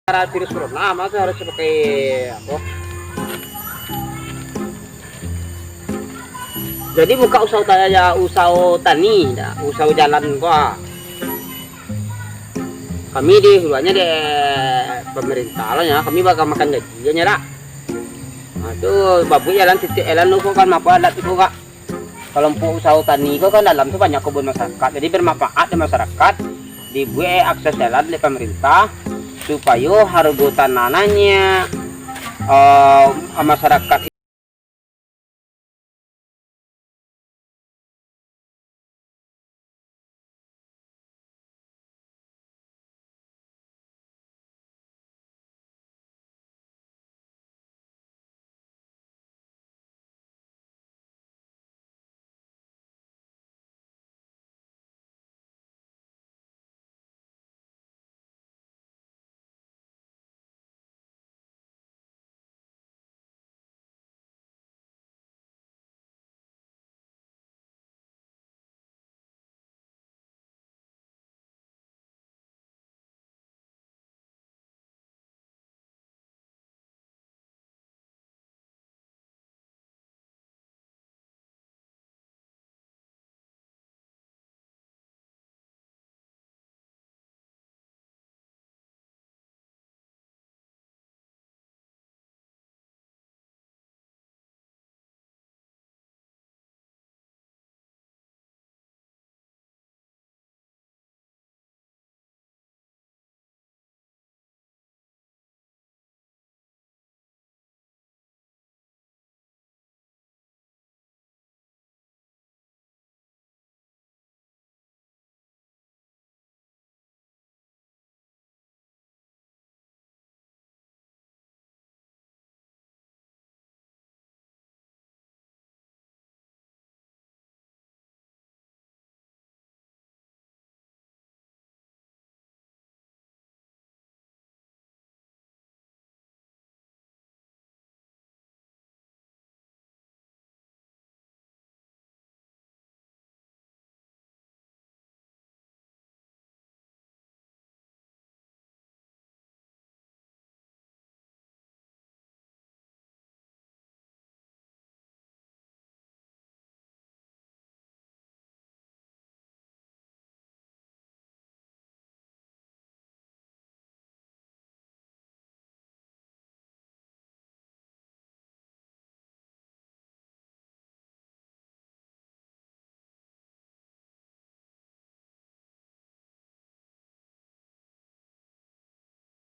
Cara virus corona masa harus pakai apa? Jadi buka usaha tanya usaha tani, usaha jalan gua. Kami di huluannya di pemerintah lah ya, kami bakal makan gajinya dah. Nah, itu babu jalan titik jalan lu kan apa adat itu kak. Kalau untuk usaha tani itu kan dalam itu banyak kebun masyarakat, jadi bermanfaat di masyarakat. Dibuat akses jalan di pemerintah supaya harga tanahnya masyarakat.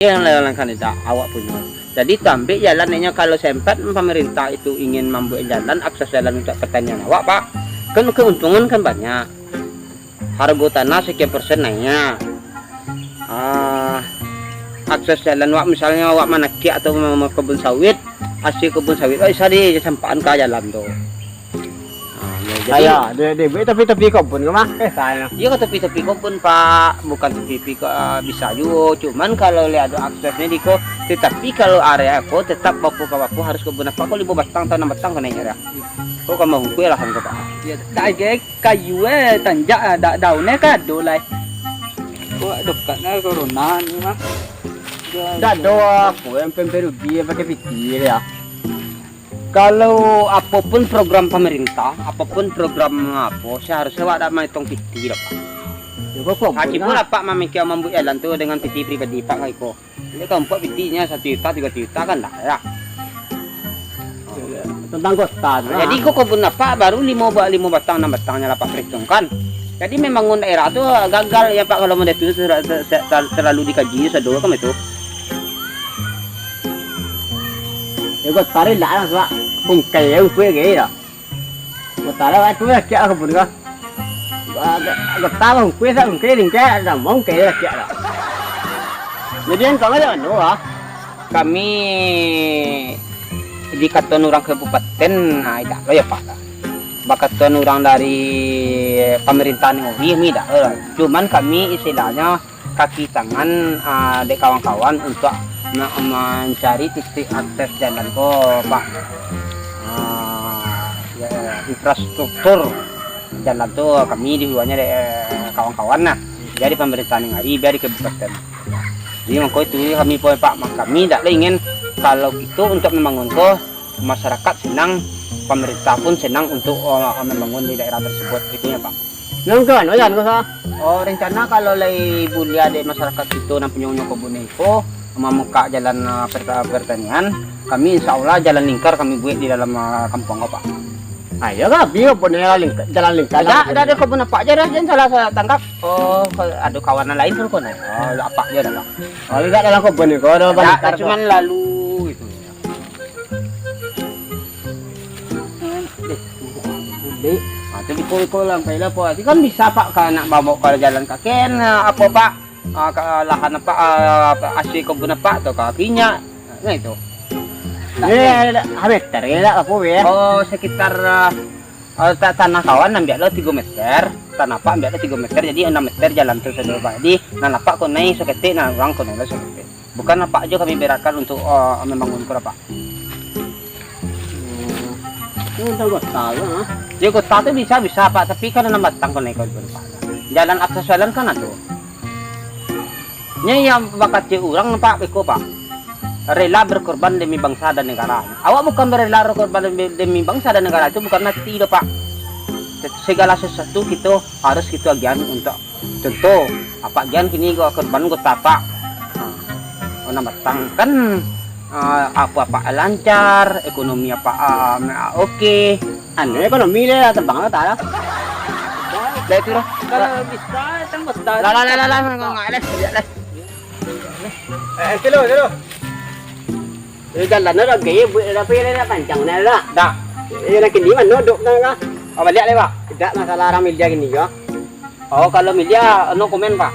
Yang lakukan itu awak punya. Jadi tambah jalannya kalau sempat pemerintah itu ingin membuat jalan akses jalan untuk pertanian awak pak, kan keuntungan kan banyak. Harga tanah sekian persen naiknya. Akses jalan awak misalnya awak manaki atau mau kebun sawit, asli kebun sawit, bisa di sampaikan ke jalan tuh. Saya, dia tapi kebun ke mah? Saya. Iya ke tepi-tepi kebun pak, bukan tepi bisa juga. Cuman kalau lihat ada aksesnya di kok, tetapi kalau area aku tetap bapu harus kebun apa? Kok 5 batang atau 6 batang kan ya? Kok kamu hukui lah kan pak? Ya, đại kayu tanjak daunnya kado lah. Kok dekatnya corona ni mah. Dah doa aku yang pemperugi pakai pikir ya. Kalau apapun program pemerintah, apapun program apa, seharusnya ada menghitung PT lah pak. Haji pun pak memikir membuat jalan tu dengan PT pribadi pak Kaiko. Ini kalau buat PT-nya 1 juta 3 juta kan dah ya. Tentang kota. Jadi kok kebun apa baru 5 batang 6 batangnya lah pak perhitungkan. Jadi memang daerah tu gagal ya pak kalau mau itu terlalu dikaji sedua kan itu. Ya kok tarik lah pak. Bungkai yang kue gini dah. Kota lah kue lah kia kebun kah? Kota lah kue sah bungkai ringkai ada bungkai lah kia dah. Jadi yang kalau ada doa, Kami di Katon orang kabupaten, nah itu ya pak. Bakatan orang dari pemerintahan ini dah. Cuman kami istilahnya kaki tangan dari kawan-kawan untuk mencari titik akses jalan kok pak. Infrastruktur jalan tuh kami di bawahnya kawan-kawan nah dari pemerintahan yang hari dari kabupaten. Jadi maka itu kami pun Pak, kami tidak ingin kalau gitu untuk membangun ko masyarakat senang, pemerintah pun senang untuk membangun di daerah tersebut itu ya Pak. Nung kan, wajan ko sa. Oh rencana kalau lay bulia di masyarakat itu na penyonyo kebun itu membuka jalan pertanian, kami insya Allah jalan lingkar kami buat di dalam kampung ko Pak. Ayo ka, biyo po nila jalan lingkar. Ada kebun apa aja dah, jangan salah saya tangkap. Oh ada kawanan lain pun kok oh apa aja dah Pak. Oh, tidak dalam kebun ko, ada Ya, cuman lalu gitu. Nah, itu dikul-kul lang kaila po. Itu kan bisa Pak kana bawa kalau jalan kaken apa Pak? Lahan apa asli kebun apa atau kakinya. Nah itu. Eh, hameter ila ka po, eh. Oh, sekitar tanah kawan ambil lo 3 meter, tanah Pak ambil lo 3 meter, jadi 6 meter jalan terus dulu Pak. Jadi nanapak ko naik sokete, na orang ko naik sokete. Bukan apa aja kami berakan untuk membangun ko Pak. Nung tagot tayo, ha. Jadi kota itu bisa Pak, tapi kan nama batang ko naik ko Pak. Jalan akses jalan kan ada. Nya yang bakat orang Pak, beko Pak. Rela berkorban demi bangsa dan negara. Awak bukan rela berkorban demi bangsa dan negara itu bukan tidak Pak. Segala sesuatu kita harus kita agian untuk contoh apa agian kini gua korban gua tapak. Nama batang kan apa lancar, ekonomi apa oke. Ano ekonomi nila tabang ta. Lah itu loh. Kalau bisa tembus dah. Lah ngalas. Silo. Jalan na gaya buat apa yang na panjang na la. Dah. Yan ang kini man no dok na ka. Oh balik le Pak. Tidak masalah ramil dia gini ya. Oh kalau media no komen Pak.